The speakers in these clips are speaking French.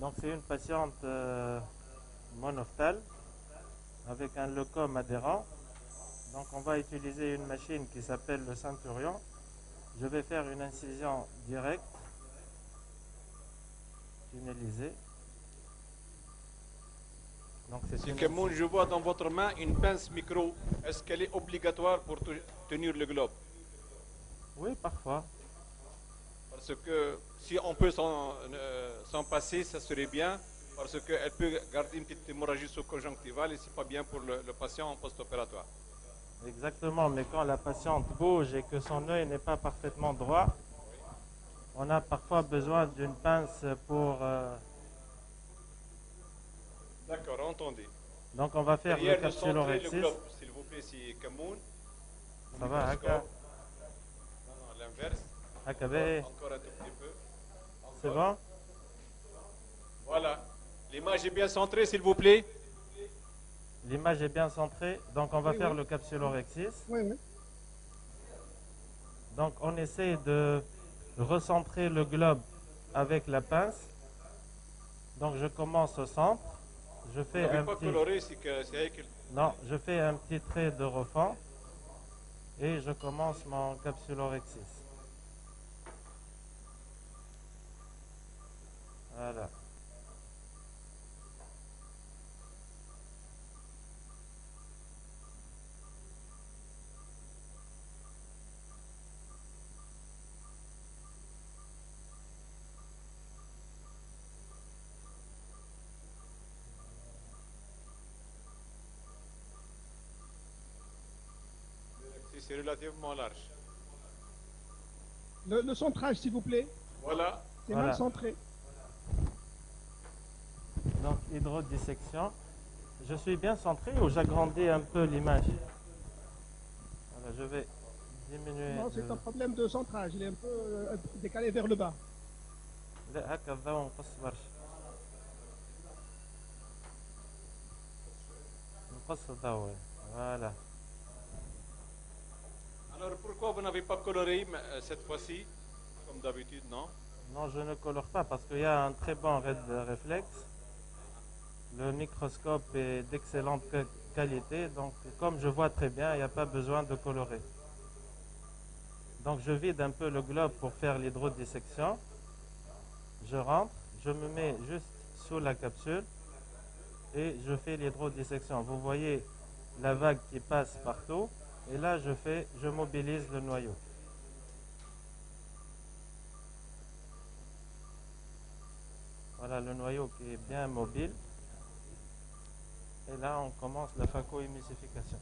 Donc c'est une patiente monophthale avec un leucome adhérent. Donc on va utiliser une machine qui s'appelle le Centurion. Je vais faire une incision directe, tunnellisée. Donc c'est Si une Kemoun, incision. je vois dans votre main une pince micro. Est-ce qu'elle est obligatoire pour tenir le globe? Oui, parfois. Parce que si on peut s'en passer, ça serait bien. Parce qu'elle peut garder une petite hémorragie sous-conjonctivale et ce n'est pas bien pour le patient en post-opératoire. Exactement, mais quand la patiente bouge et que son œil n'est pas parfaitement droit, Oui. on a parfois besoin d'une pince pour... D'accord, entendu. Donc on va faire le Derrière de centrer le capsulorhexis. globe, s'il vous plaît, si Kemoun, au Ça va, Haka? microscope. Non, non, l'inverse. Haka Encore, bé. encore un tout petit peu. C'est Encore. bon? Voilà. L'image est bien centrée, s'il vous plaît. L'image est bien centrée. Donc on va Oui, faire oui. le capsulorhexis. Oui, oui. Donc on essaie de recentrer le globe avec la pince. Donc je commence au centre. Je Vous fais n'avez un pas petit... coloré, c'est que c'est avec. Non, je fais un petit trait de refend. Et je commence mon capsulorhexis. Voilà. C'est relativement large. Le centrage, s'il vous plaît. Voilà. C'est Voilà. mal centré. Donc hydrodissection. Je suis bien centré ou j'agrandis un peu l'image? Voilà, je vais diminuer. Non, c'est un problème de centrage. Il est un peu décalé vers le bas. لا هكذا ونقص برشا. نقص الضوء. Voilà. Alors pourquoi vous n'avez pas coloré cette fois-ci, comme d'habitude, non? Non, je ne colore pas parce qu'il y a un très bon réflexe. Le microscope est d'excellente qualité, donc comme je vois très bien, il n'y a pas besoin de colorer. Donc je vide un peu le globe pour faire l'hydrodissection. Je rentre, je me mets juste sous la capsule et je fais l'hydrodissection. Vous voyez la vague qui passe partout et là je mobilise le noyau. Voilà le noyau qui est bien mobile. Et là, on commence la phacoémulsification.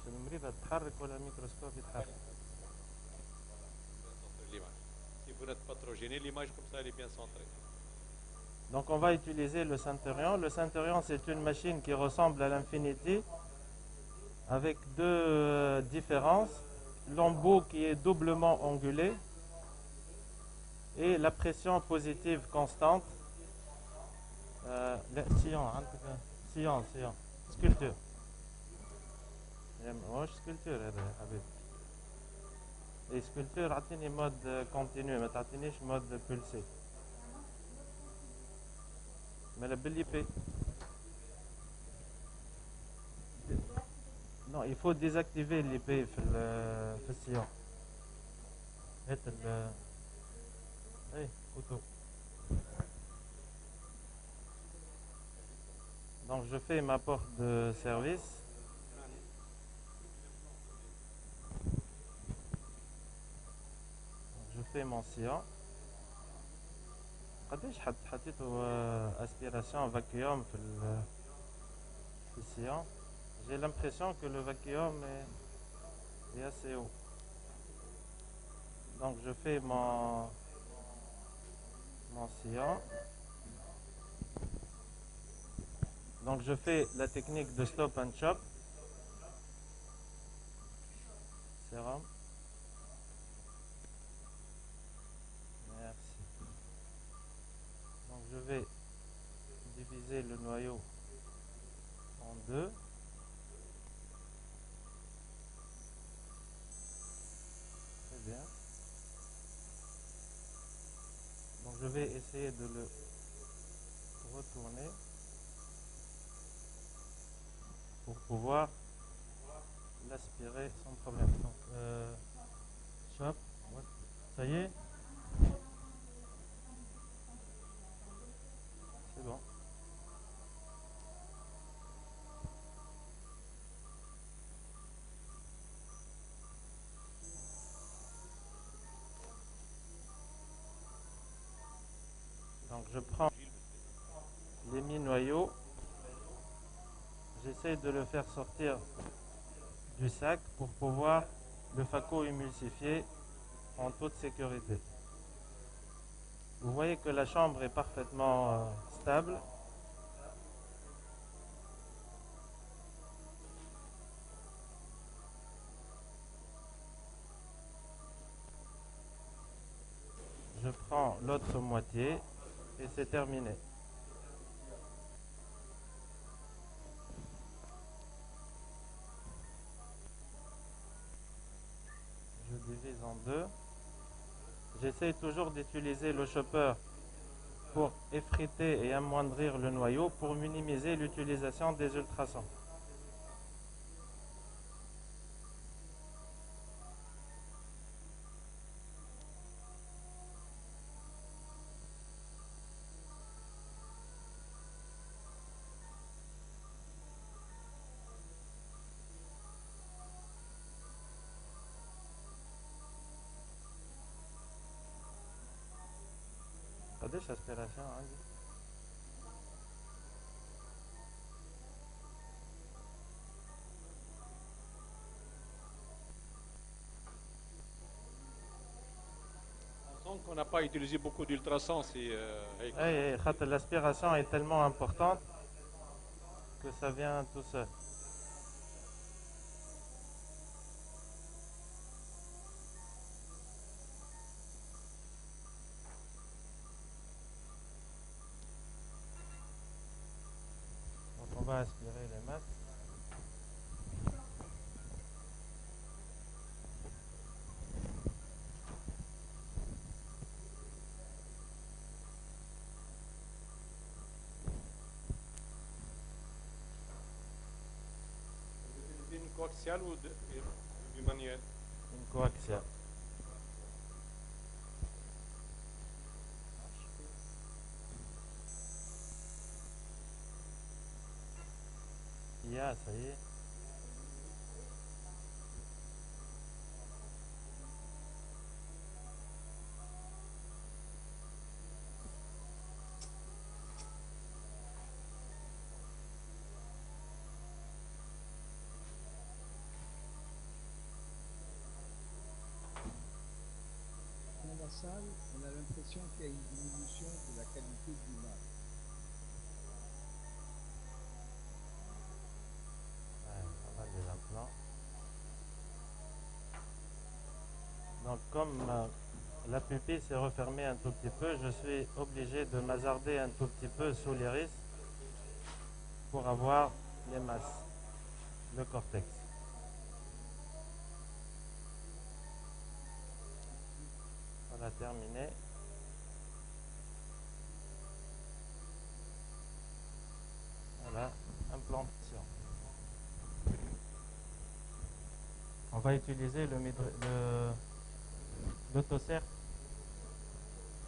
المريضة تتحرك ولا الميكروسكوب يتحرك؟ Si vous n'êtes pas trop gêné, l'image comme ça, elle est bien centrée. Donc on va utiliser le Centurion. Le Centurion, c'est une machine qui ressemble à l'Infinity avec deux différences. L'embout qui est doublement angulé et la pression positive constante. لا سيون سكولpture. ماهوش سكولpture هذا يا حبيبي. اي سكولpture اعطيني مود كونتينيو ما تعطينيش مود بولسي. مالا باللي بي. Non, il faut désactiver l'IP في السيون. هات اي auto. Donc je fais ma porte de service. Je fais mon sillon. قديش حطيته aspiration vacuum في السillon. J'ai l'impression que le vacuum est assez haut. Donc je fais mon sillon. Donc je fais la technique de stop and chop. Sérum. Merci. Donc je vais diviser le noyau en deux. je vais essayer de le retourner pour pouvoir l'aspirer sans problème. Donc, stop. Ça y est, c'est bon. Donc je prends les mi-noyaux, j'essaie de le faire sortir du sac pour pouvoir le phaco émulsifier en toute sécurité. Vous voyez que la chambre est parfaitement stable. Je prends l'autre moitié et c'est terminé. Je divise en deux. J'essaie toujours d'utiliser le chopper pour effriter et amoindrir le noyau pour minimiser l'utilisation des ultrasons. قديش aspiration عندي؟ On sent qu'on n'a pas utilisé beaucoup d'ultrasons. L'aspiration est tellement importante que ça vient tout seul. Donc on va aspirer les masses. Une coaxiale ou du manuel? Une coaxiale. Ça y est. Dans la salle, on a l'impression qu'il y a une diminution de la qualité de l'image. On a des implants. Donc comme la pupille s'est refermée un tout petit peu, je suis obligé de m'hasarder un tout petit peu sous l'iris pour avoir les masses, le cortex. Voilà, terminé. Voilà, implantation. On va utiliser l'autocert.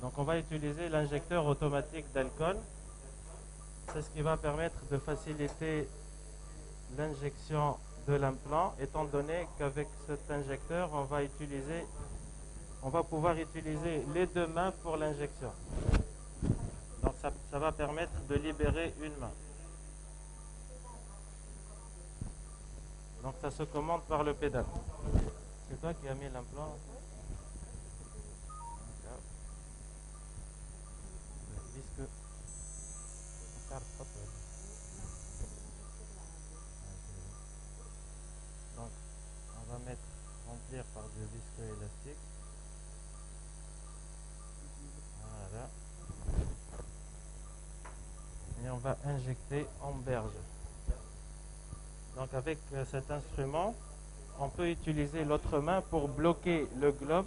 Donc on va utiliser l'injecteur automatique d'alcool. C'est ce qui va permettre de faciliter l'injection de l'implant, étant donné qu'avec cet injecteur, on va pouvoir utiliser les deux mains pour l'injection. Donc ça va permettre de libérer une main. Donc ça se commande par le pédale. C'est toi qui as mis l'implant. Disque. Donc on va remplir par du visque élastique. Voilà. Et on va injecter en berge. Donc avec cet instrument, on peut utiliser l'autre main pour bloquer le globe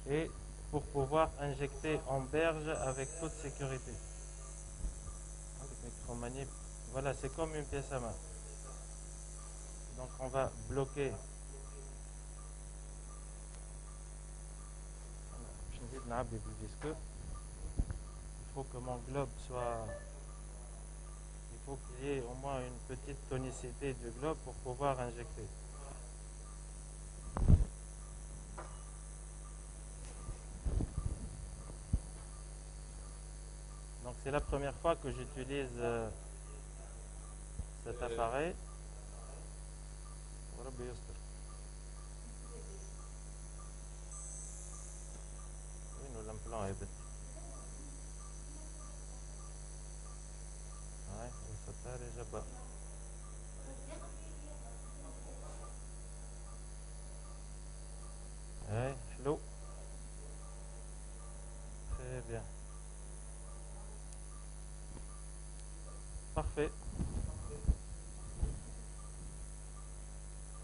et pour pouvoir injecter en berge avec toute sécurité. Voilà, c'est comme une pièce à main. Donc on va bloquer. Il faut que mon globe soit... Il faut qu'il y ait au moins une petite tonicité du globe pour pouvoir injecter. Donc c'est la première fois que j'utilise cet appareil. L'implant est petit. Ouais, ça t'a déjà bas. Ouais, flou. Très bien. Parfait.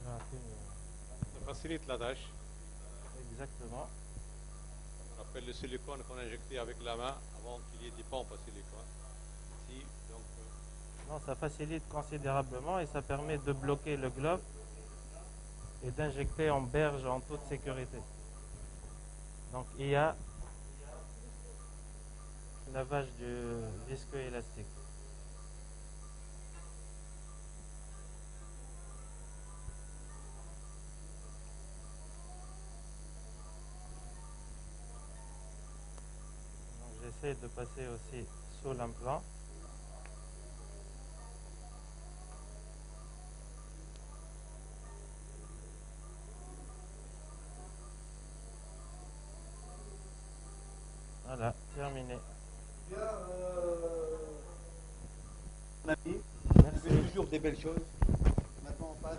Ça facilite la tâche. Exactement. On appelle le silicone qu'on a injecté avec la main avant qu'il y ait des pompes à silicone. Ici, donc, non, ça facilite considérablement et ça permet de bloquer le globe et d'injecter en berge en toute sécurité. Donc il y a lavage du visqueux élastique. J'essaie de passer aussi sous l'implant. Voilà, terminé. Bien, mon ami, Merci. tu fais toujours des belles choses. Maintenant, on passe.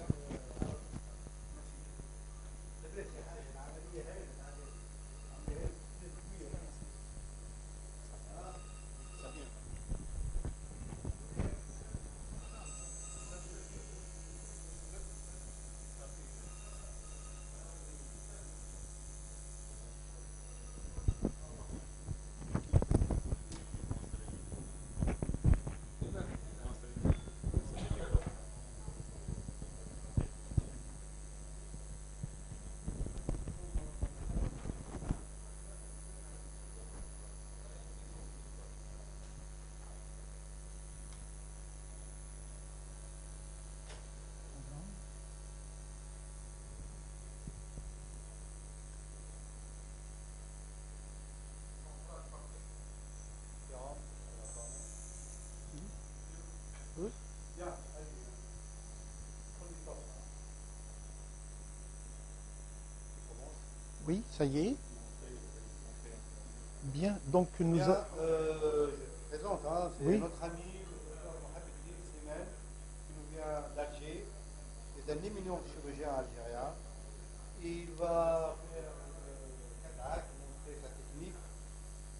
Oui, ça y est. Bien, donc nous Bien, a... je présente, hein, c'est Oui. notre ami, le docteur Mohamed Idriss Slimane, qui nous vient d'Alger, c'est un éminent chirurgien algérien. Il va faire cataract, montrer sa technique,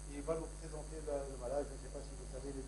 et il va nous présenter le malade. Je ne sais pas si vous savez les